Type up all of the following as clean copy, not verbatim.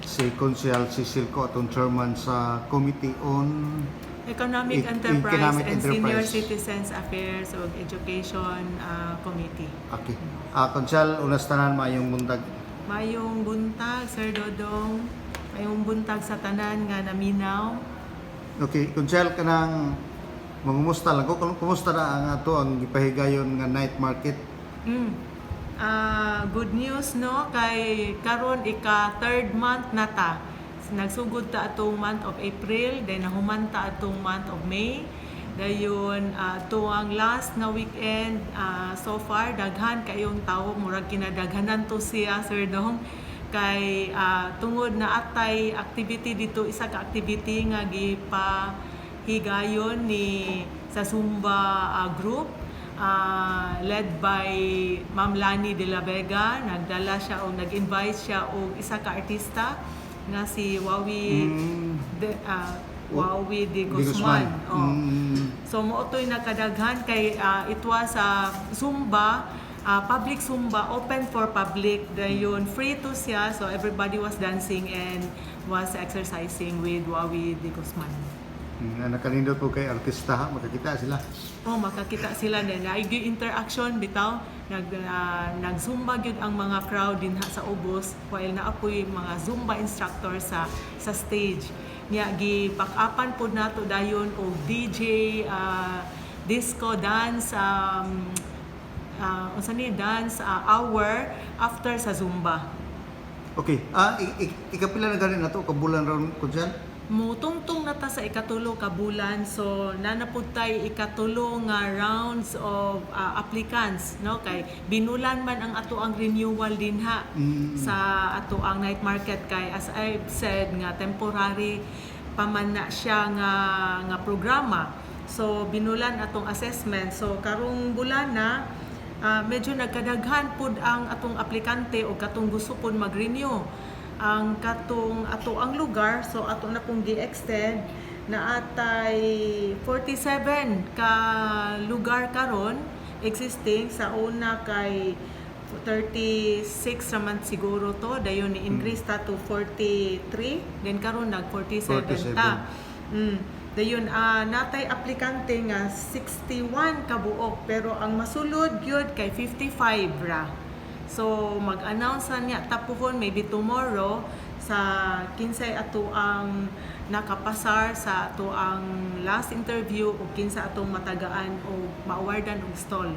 si Konsyal Cecilco atong chairman sa Committee on Economic Enterprise Economic and Senior Enterprise. Citizens Affairs ug Education Committee. Okay. Konsyal, unas tanan mayong buntag. Mayong buntag, Sir Dodong. Mayong buntag sa tanan nga naminaw. Okay, Konsyal, kanang mangumusta lang ko. Kumusta na ang ato ang gipahigayon nga night market? Good news no kay karon ika third month na ta. Nagsugod ta atong month of April, then nahumanta atong month of May. Dayon to ang last nga weekend so far daghan kayong tawo murag kinadaghanan to siya Sir Dong kay tungod na atay activity dito, isa ka activity nga gipahigayon ni sa Zumba group led by Ma'am Lani de la Vega. Nagdala siya o nag-invite siya og isa ka artista nga si Wawi Wawi de Guzman. So mootoy nakadaghan kay it was Zumba, public Zumba, open for public. Dayon free to siya, so everybody was dancing and was exercising with Wawi de Guzman. Nakalindot po kay artista, makakita sila. Makakita sila din. Naigi interaction bitaw. Nag-zumba gyud ang mga crowd dinha sa ubos while naapoy mga zumba instructor sa stage. Nya gipak-apan pod nato dayon og DJ, disco dance, dance hour after sa zumba. Okay. Ikapila na ganin nato kabulan ron ko dyan? Mutungtong na ta sa ikatulo ka bulan, so nanapod tay ikatulo nga rounds of applicants no kay binulan man ang ato ang renewal dinha sa ato ang night market kay as I've said nga temporary pa man na siya nga programa, so binulan atong assessment. So karong bulan na medyo nagkadaghan pud ang atong aplikante o katong gusto pud mag-renew ang katong ato ang lugar, so ato na pong gi-extend na atay 47 ka lugar karon existing. Sa una kay 36 raman siguro to, dayon ni increase ta to 43, then karon nag 47 ta. Dayon natay aplikante nga 61 ka buok, pero ang masulod gyud kay 55 ra. So mag-announce niya tapuhon maybe tomorrow sa kinsay ato ang nakapasar sa ato ang last interview o kinsa atong matagaan o ma-awardan og stall.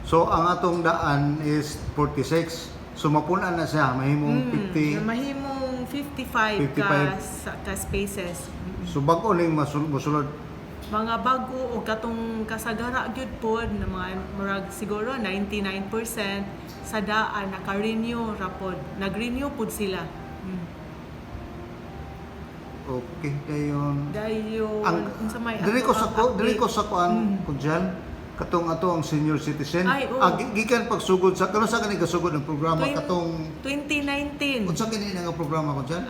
So ang atong daan is 46. So mapunan na siya, mahimong 50. Mahimong 55 ka spaces. So bago ning mosulod Mga bago o katong kasagara gyud pod na mga murag siguro 99% sa daan naka-renew ra pod. Nag-renew pod sila. Okay, dayon. Dayon unsa may Dili ko sa kuan ko diyan katong ato ang senior citizen. Gikan pagsugod sa kano sa kani kasugod ng programa katong 2019. Unsa kini nga programa ko diyan?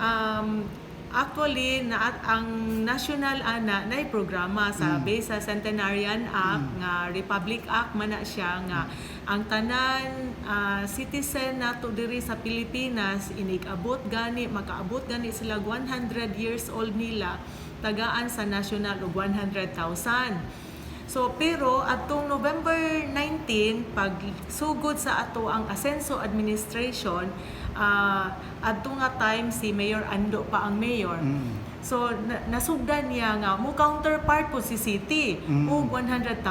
Actually ang National ana nay programa sa base sa Centenarian Act nga Republic Act man na siya nga ang tanan citizen nato diri sa Pilipinas inig-abot gani makaabot gani sila 100 years old nila tagaan sa national og 100,000. So pero atong November 19 pag sugod sa ato ang Asenso Administration, adto nga time si Mayor Ando pa ang mayor. So nasugdan niya nga mo counterpart po si City og 100,000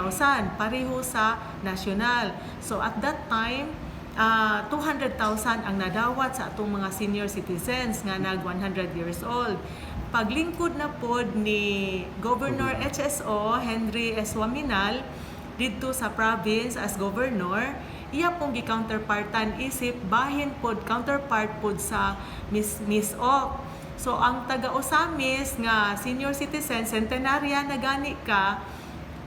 pareho sa national. So at that time 200,000 ang nadawat sa atong mga senior citizens nga nag 100 years old. Paglingkod na pod ni Governor HSO Henry S. Waminal dito sa province as governor, iya pong gi-counterpartan isip bahin pod counterpart pod sa Miss Ok. So ang taga-Osamis nga senior citizen centenarian na gani ka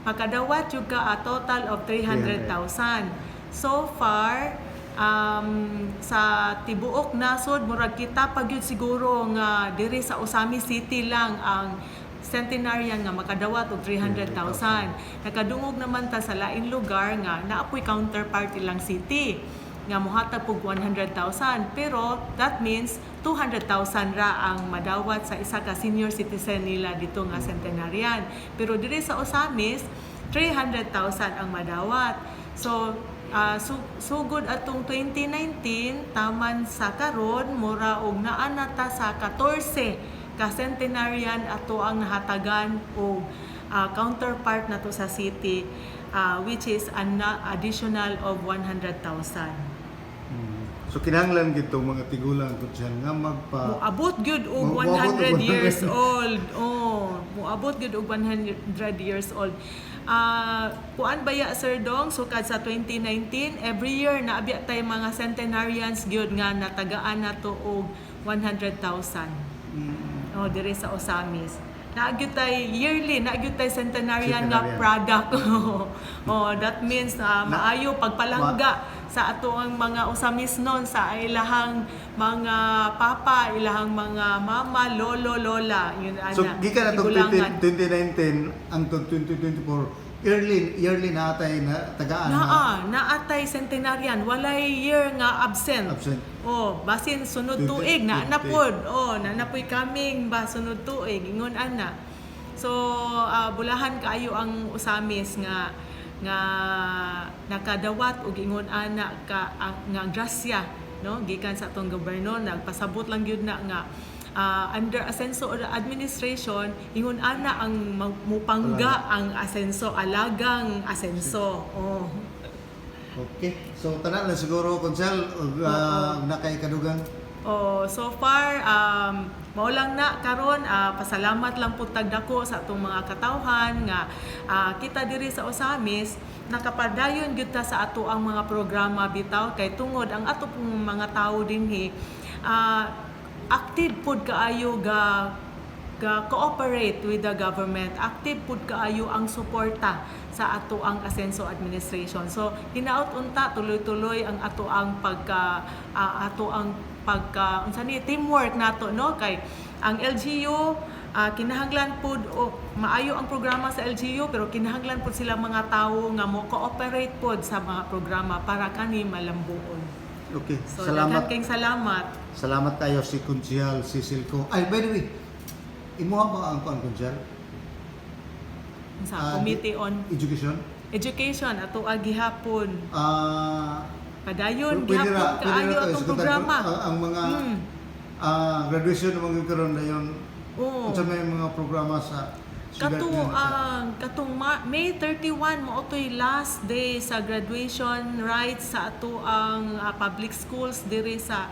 makadawat jud ka a total of 300,000. So far sa tibuok nasod murag kita pagyud siguro nga diri sa Osamis City lang ang centenarian nga makadawat og 300,000. Nakadungog naman ta sa lain lugar nga naapoy counterpart ilang city. nga mohatag pug 100,000, pero that means 200,000 ra ang madawat sa isa ka senior citizen nila dito nga Centenarian. Pero diri sa Osamis 300,000 ang madawat. So sugod atong 2019 taman sa karon mura og naa na ta sa 14 ka Centenarian ato ang nahatagan og counterpart nato sa city, which is an additional of 100,000. So kinahanglan gito mga tigulang konsyal nga Moabot gyud og Moabot 100 og years old. Moabot gyud og 100 years old. Kuan baya Sir Dong, sukad sa 2019, every year naabya tay mga centenarians gyud nga natagaan nato og 100,000. Dire sa Osamis. Nagyud tay yearly, nagyud tay centenarian nga product. That means maayo pagpalangga sa ato ang mga Osamis noon, sa ilahang mga papa, ilahang mga mama, lolo, lola. Yun, so gikan atong 2019 ang 2024 yearly naatay na tagaan naatay centenarian, walay year nga absent. Basin sunod tuig na napod. Nanapoy kaming ba sunod tuig ingon ana. So bulahan kaayo ang Osamis nga nakadawat og ingon ana ka nga grasya, no, gikan sa atong gobyerno. Nagpasabot lang gyud na nga under Asenso administration ingon ana ang mupangga ang Asenso, alagang Asenso. Okay, so tanan na siguro konsyal nakay kadugang. So far mao lang na karon, pasalamat lang pud tagdako sa atong mga katawhan nga kita diri sa Osamis nakapadayon gyud ta sa ato ang mga programa bitaw, kay tungod ang ato pong mga tawo dinhi active pud kaayo ga cooperate with the government, active pud kaayo ang suporta sa ato ang Asenso administration. So hinaut unta tuloy-tuloy ang ato ang teamwork nato, no, kay ang LGU kinahanglan pud maayo ang programa sa LGU, pero kinahanglan pud sila mga tawo nga mo cooperate pud sa mga programa para kani malambuon. Okay, so salamat. Salamat kayo si Konsyal Cecil Co. Ay, by the way, imuha ba ang konsyal sa Committee on Education ato gihapon. Padayon gihapon kaayo atong programa. Ang mga graduation ng mga karon dayon. Unsa may mga programa sa katong May 31 mo otoy last day sa graduation rites sa ato ang public schools diri sa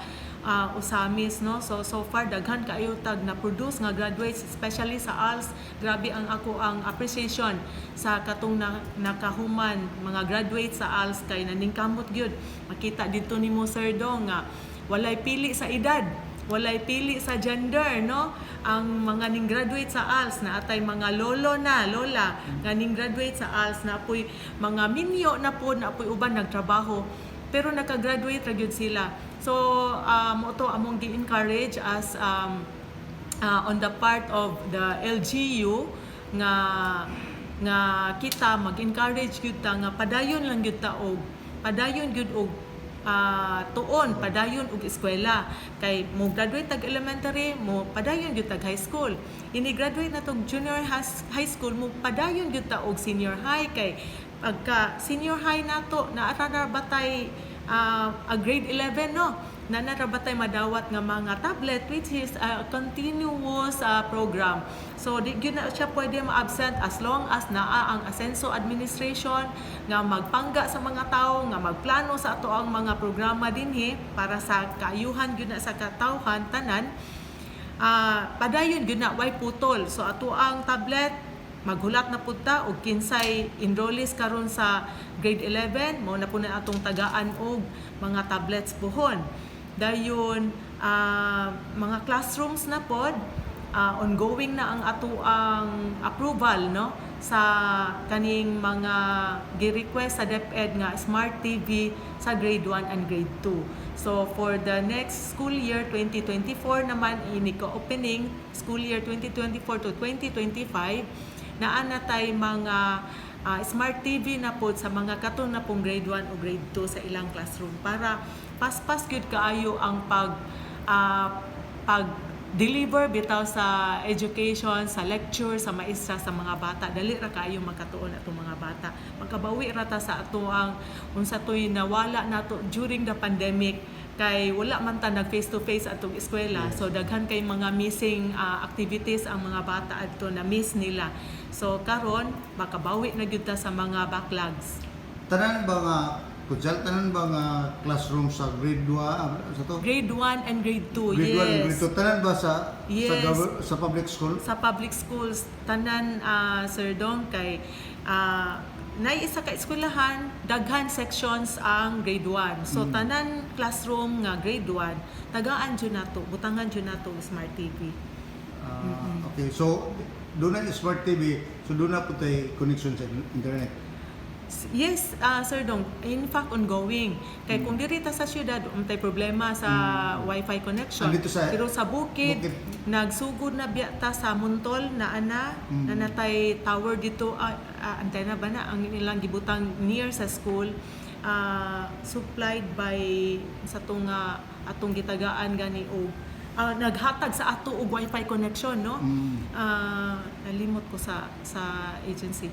Osamis, no. So far daghan kaayo tag na produce nga graduates, especially sa ALS. Grabe ang appreciation sa katong nakahuman mga graduates sa ALS, kay naningkamot gyud makita dito nimo Sir Dong nga walay pili sa edad, walay pili sa gender, no. Ang mga ning graduate sa ALS na atay mga lola nga ning graduate sa ALS na apoy mga minyo na apoy uban nagtrabaho pero naka-graduate ra gyud sila. So mo to among gi-encourage as on the part of the LGU nga kita mag-encourage gyud ta nga padayon lang gyud ta og tuon, padayon og eskwela. Kay mo graduate tag elementary, mo padayon gyud tag high school. Ini graduate na tog junior high school, mo padayon gyud ta og senior high. Kay pagka senior high nato naara batay grade 11, no, nanara batay madawat nga mga tablet, which is a continuous program. So di gyud na siya pwede ma-absent as long as naa ang Asenso administration nga magpangga sa mga tawo, nga magplano sa ato ang mga programa dinhi para sa kaayuhan gyud na sa katawhan tanan. Padayon gyud na way putol. So ato ang tablet maghulat na pud ta og kinsay enrollees karon sa grade 11, mo na po na atong tagaan og mga tablets pohon. Dayon mga classrooms na pod, ongoing na ang ato ang approval, no, sa kaning mga gi-request sa DepEd nga smart TV sa grade 1 and grade 2. So for the next school year 2024 naman, ini ka opening school year 2024 to 2025, naa na tay mga smart TV na po sa mga katon na pong grade 1 o grade 2 sa ilang classroom para paspas gyud kaayo ang pag-deliver bitaw sa education, sa lecture, sa maestra sa mga bata. Dali ra kaayo makatuon atong mga bata. Magkabawi ra ta sa ato ang unsa toy nawala nato during the pandemic kay wala man ta nag face to face atong eskwela. So daghan kay mga missing activities ang mga bata adto na miss nila. So karon makabawi na gyud ta sa mga backlogs. Tanan ba nga kutsal, tanan ba nga classroom sa grade 2 sa to? Grade 1 and grade 2, Grade 1 and yes. grade 2 tanan ba sa Yes. sa public school? Sa public schools tanan Sir Dong kay nay isa ka eskwelahan daghan sections ang grade 1. So tanan classroom nga grade 1 tagaan jud nato, butangan jud nato smart TV. Okay, so doon na smart TV, so doon na po tayo connection sa internet. Yes, Sir Dong. In fact, ongoing. Kaya kung diri ta sa syudad, tay problema sa Wi-Fi connection. Dito sa- Pero sa bukid, Bukid. nagsugod na biya ta sa Muntol na na natay tower dito, antena ba na ang ilang gibutang near sa school, supplied by sa atong gitagaan gani og naghatag sa ato og Wi-Fi connection, no? Nalimot ko sa agency.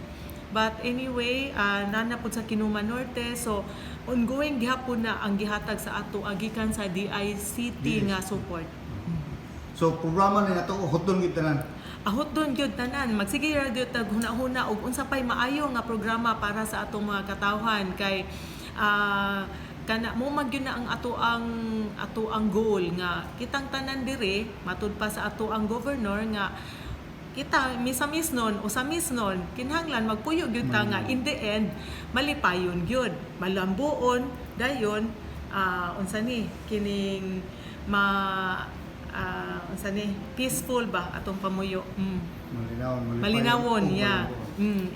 But anyway, nana po sa Kinuma Norte, so ongoing gihapon na ang gihatag sa ato agikan sa DICT nga support. So programa na nato hotdon gid tanan. Ahot doon gyud tanan, magsige ra gyud tag huna-huna og unsa pay maayo nga programa para sa atong mga katawhan kay kana mo magyud na ang ato ang goal nga kitang tanan dire matud pa sa ato ang governor nga kita misamis nun o samis nun kinahanglan magpuyo gyud ta nga in the end malipayon gyud malambuon dayon unsa ni kining unsa ni peaceful ba atong pamuyo. Malinawon yeah.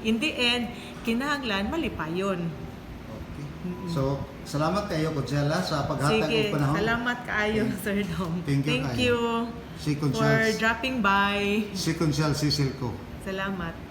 In the end kinahanglan malipayon. Okay. So salamat kayo Kutsela sa paghatag Sige, og panahon. salamat kaayo Sir Dom. Thank you Thank kaayo. you Si for Kunsel dropping by. si Kunsel Cecil ko. Salamat.